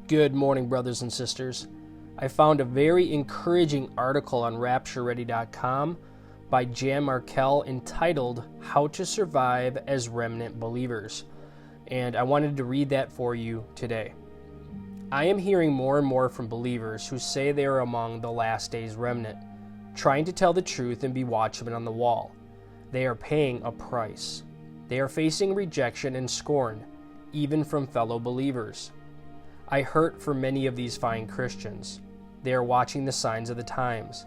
Good morning, brothers and sisters. I found a very encouraging article on RaptureReady.com by Jan Markell entitled How to Survive as Remnant Believers, and I wanted to read that for you today. I am hearing more and more from believers who say they are among the last days remnant, trying to tell the truth and be watchmen on the wall. They are paying a price. They are facing rejection and scorn, even from fellow believers. I hurt for many of these fine Christians. They are watching the signs of the times.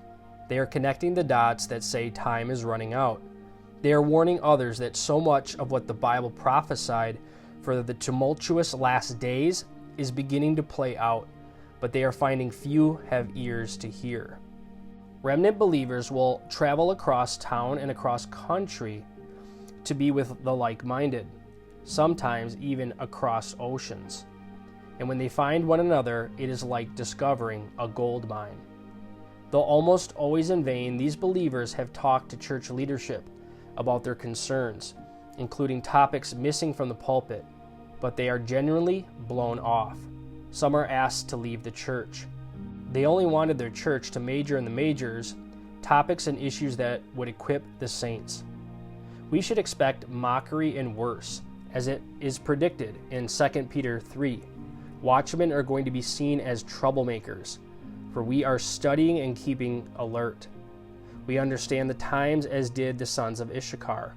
They are connecting the dots that say time is running out. They are warning others that so much of what the Bible prophesied for the tumultuous last days is beginning to play out, but they are finding few have ears to hear. Remnant believers will travel across town and across country to be with the like-minded, sometimes even across oceans. And when they find one another, it is like discovering a gold mine. Though almost always in vain, these believers have talked to church leadership about their concerns, including topics missing from the pulpit, but they are genuinely blown off. Some are asked to leave the church. They only wanted their church to major in the majors, topics and issues that would equip the saints. We should expect mockery and worse, as it is predicted in 2 Peter 3. Watchmen are going to be seen as troublemakers, for we are studying and keeping alert. We understand the times as did the sons of Issachar.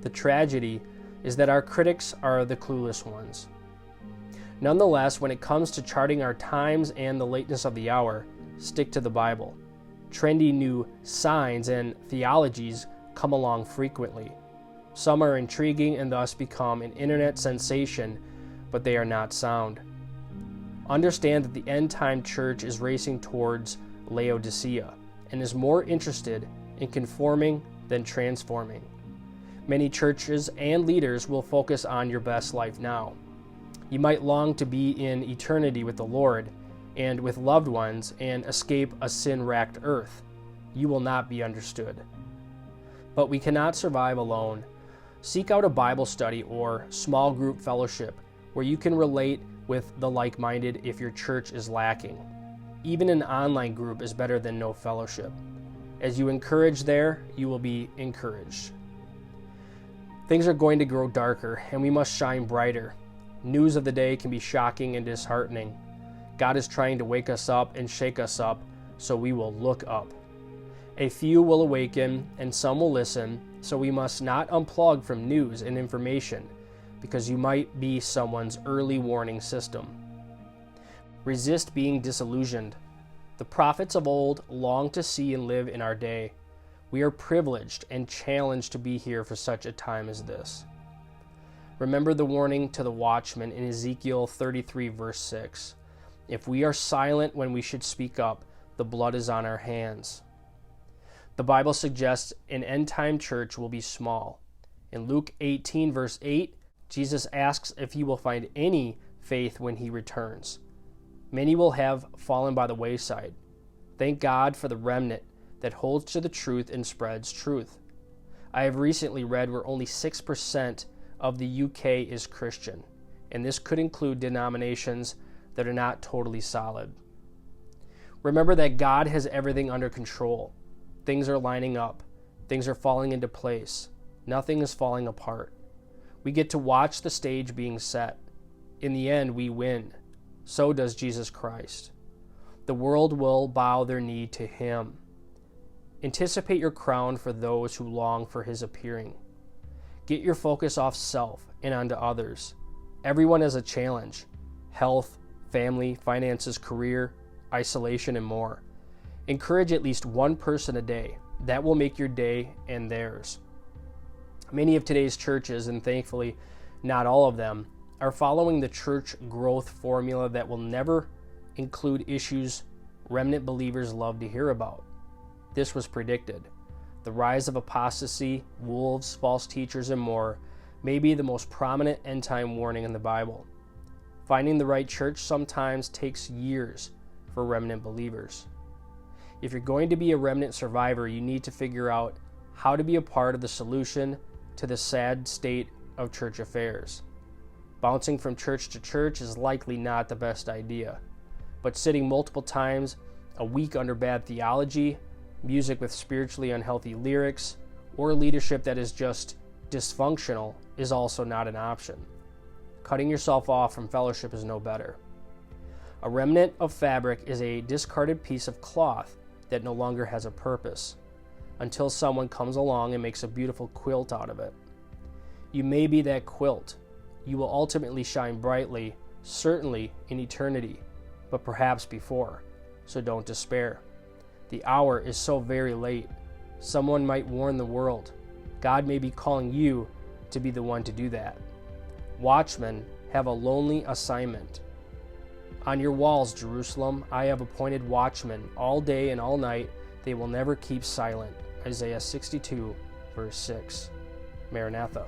The tragedy is that our critics are the clueless ones. Nonetheless, when it comes to charting our times and the lateness of the hour, stick to the Bible. Trendy new signs and theologies come along frequently. Some are intriguing and thus become an internet sensation, but they are not sound. Understand that the end-time church is racing towards Laodicea and is more interested in conforming than transforming. Many churches and leaders will focus on your best life now. You might long to be in eternity with the Lord and with loved ones and escape a sin-racked earth. You will not be understood. But we cannot survive alone. Seek out a Bible study or small group fellowship where you can relate with the like-minded if your church is lacking. Even an online group is better than no fellowship. As you encourage there, you will be encouraged. Things are going to grow darker, and we must shine brighter. News of the day can be shocking and disheartening. God is trying to wake us up and shake us up, so we will look up. A few will awaken, and some will listen, so we must not unplug from news and information, because you might be someone's early warning system. Resist being disillusioned. The prophets of old longed to see and live in our day. We are privileged and challenged to be here for such a time as this. Remember the warning to the watchmen in Ezekiel 33 verse 6. If we are silent when we should speak up, the blood is on our hands. The Bible suggests an end-time church will be small. In Luke 18 verse 8, Jesus asks if he will find any faith when he returns. Many will have fallen by the wayside. Thank God for the remnant that holds to the truth and spreads truth. I have recently read where only 6% of the UK is Christian, and this could include denominations that are not totally solid. Remember that God has everything under control. Things are lining up. Things are falling into place. Nothing is falling apart. We get to watch the stage being set. In the end, we win. So does Jesus Christ. The world will bow their knee to him. Anticipate your crown for those who long for his appearing. Get your focus off self and onto others. Everyone has a challenge: health, family, finances, career, isolation, and more. Encourage at least one person a day. That will make your day and theirs. Many of today's churches, and thankfully not all of them, are following the church growth formula that will never include issues remnant believers love to hear about. This was predicted. The rise of apostasy, wolves, false teachers, and more may be the most prominent end-time warning in the Bible. Finding the right church sometimes takes years for remnant believers. If you're going to be a remnant survivor, you need to figure out how to be a part of the solution to the sad state of church affairs. Bouncing from church to church is likely not the best idea, but sitting multiple times a week under bad theology, music with spiritually unhealthy lyrics, or leadership that is just dysfunctional is also not an option. Cutting yourself off from fellowship is no better. A remnant of fabric is a discarded piece of cloth that no longer has a purpose, until someone comes along and makes a beautiful quilt out of it. You may be that quilt. You will ultimately shine brightly, certainly in eternity, but perhaps before, so don't despair. The hour is so very late. Someone might warn the world. God may be calling you to be the one to do that. Watchmen have a lonely assignment. On your walls, Jerusalem, I have appointed watchmen all day and all night. They will never keep silent. Isaiah 62, verse 6. Maranatha.